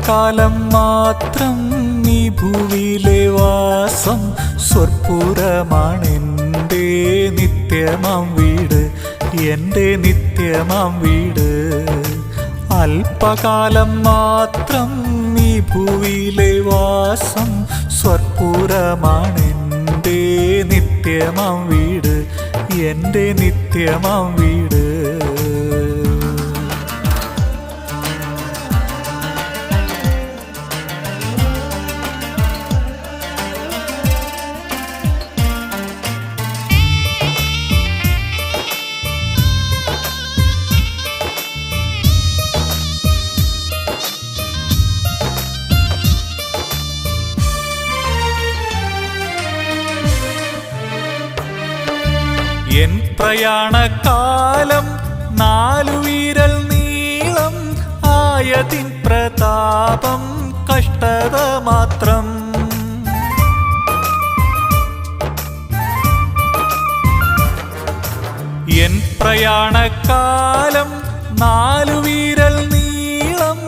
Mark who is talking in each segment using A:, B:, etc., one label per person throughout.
A: അല്പകാലം മാത്രം ഈ ഭൂവിയിലെ വാസം സ്വർപ്പുരമാണെൻ്റെ നിത്യമാം വീട്, എൻ്റെ നിത്യമാം വീട്. അല്പകാലം മാത്രം ഈ ഭൂവിയിലെ വാസം സ്വർപ്പുരമാണെൻ്റെ നിത്യമാം വീട്, എൻ്റെ നിത്യമാം വീട്. എൻ പ്രയാണകാലം 4 വിരൽ നീളം ആയതിൻ പ്രതാപം കഷ്ടത മാത്രം. എൻ പ്രയാണകാലം 4 വിരൽ നീളം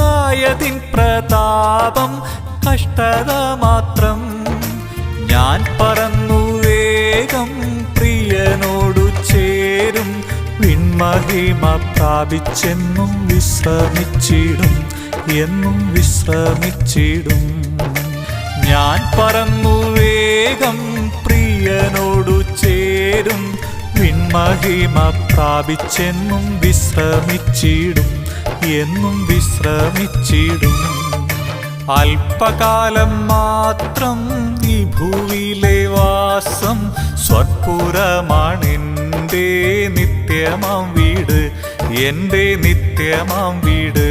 A: ആയതിൻ പ്രതാപം കഷ്ടത മാത്രം. ഞാൻ പറന്നു വേഗം പ്രിയനോടു ചേരും, വിൺമഹിമ പ്രാപിച്ചെന്നും വിശ്രമിച്ചിടും, എന്നും വിശ്രമിച്ചിടും. ഞാൻ പറന്നു വേഗം പ്രിയനോടു ചേരും, വിൺമഹിമ പ്രാപിച്ചെന്നും വിശ്രമിച്ചിടും, എന്നും വിശ്രമിച്ചിടും. അല്പകാലം മാത്രം ഈ ഭൂവിയിലെ വാസം സ്വർപ്പുരമാണെൻ്റെ നിത്യമാം വീട്, എൻ്റെ നിത്യമാം വീട്.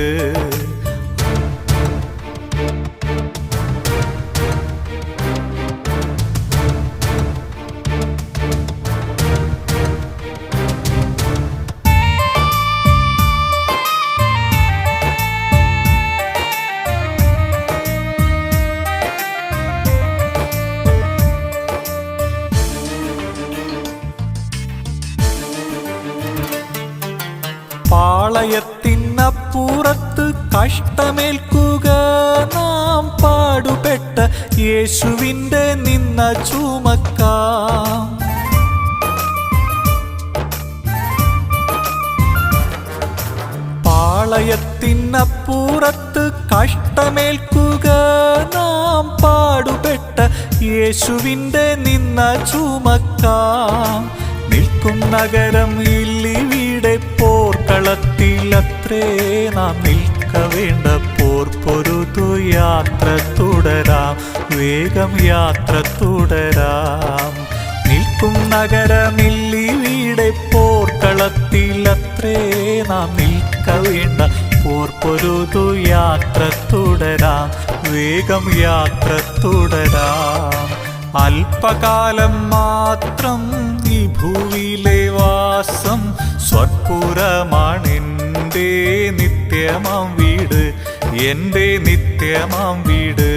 A: പാളയത്തിനപ്പുറത്ത് കഷ്ടമേൽക്കുക നാം പാടുപെട്ട യേശുവിൻ്റെ നിന്ന ചുമക്കാം. പാളയത്തിനപ്പുറത്ത് കഷ്ടമേൽക്കുക നാം പാടുപെട്ട യേശുവിൻ്റെ നിന്ന ചുമക്കാം. നിൽക്കും നഗരം ഇല്ലിവിടെ പോർക്കളത്തിലത്രേ നാം നിൽക്കവേണ്ട പോർ പൊരുതു യാത്ര തുടരാം, വേഗം യാത്ര തുടരാം. നിൽക്കും നഗരമില്ലിവിടെ പോർക്കളത്തിലത്രേ നാം നിൽക്കവേണ്ട പോർ പൊരുതു യാത്ര തുടരാം, വേഗം യാത്ര തുടരാം. അല്പകാലം മാത്രം ഈ ഭൂവിയിലെ വാസം സ്വർപ്പുരമാണെൻ്റെ നിത്യമാം വീട്, എൻ്റെ നിത്യമാം വീട്.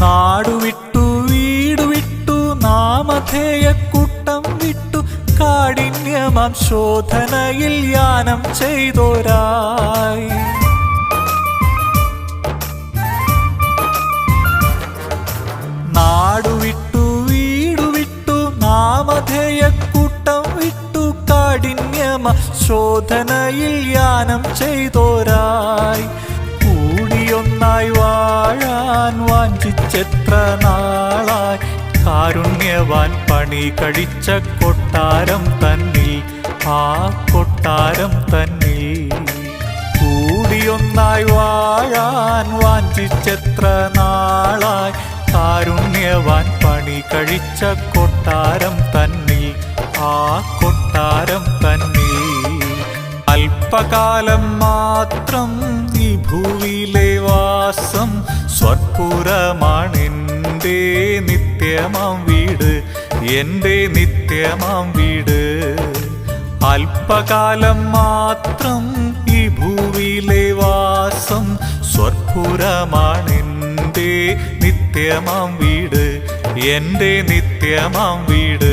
A: നാടുവിട്ടു വീടുവിട്ടു നാമധേയക്കൂട്ടം വിട്ടു കാഠിന്യമാം ശോധനയിൽ യാനം ചെയ്തോരായി. നാടുവിട്ടു വീടുവിട്ടു നാമധേയക്കൂട്ടം വിട്ടു കാഠിന്യമാം ശോധനയിൽ യാനം ചെയ്തോരായി. കൂടിയൊന്നായി വാഴാൻ വാഞ്ചിച്ചെത്ര നാളായി, കാരുണ്യവാൻ പണി കഴിച്ച കൊട്ടാരം തന്നിൽ, ആ കൊട്ടാരം തന്നിൽ. കൂടിയൊന്നായി വാഴാൻ വാഞ്ചിച്ചെത്ര നാളായി, കാരുണ്യവാൻ പണി കഴിച്ച കൊട്ടാരം തന്നിൽ, ആ കൊട്ടാരം തന്നിൽ. അല്പകാലം മാത്രം ഈ ഭൂവിയിലെ വാസം സ്വർപ്പുരമാണെൻ്റെ എൻ്റെ നിത്യമാം വീട്, എൻ്റെ നിത്യമാം വീട്. അല്പകാലം മാത്രം ഈ ഭൂവിലെ വാസം, സ്വർപ്പുരമാണെൻ്റെ നിത്യമാം വീട്, എൻ്റെ നിത്യമാം വീട്.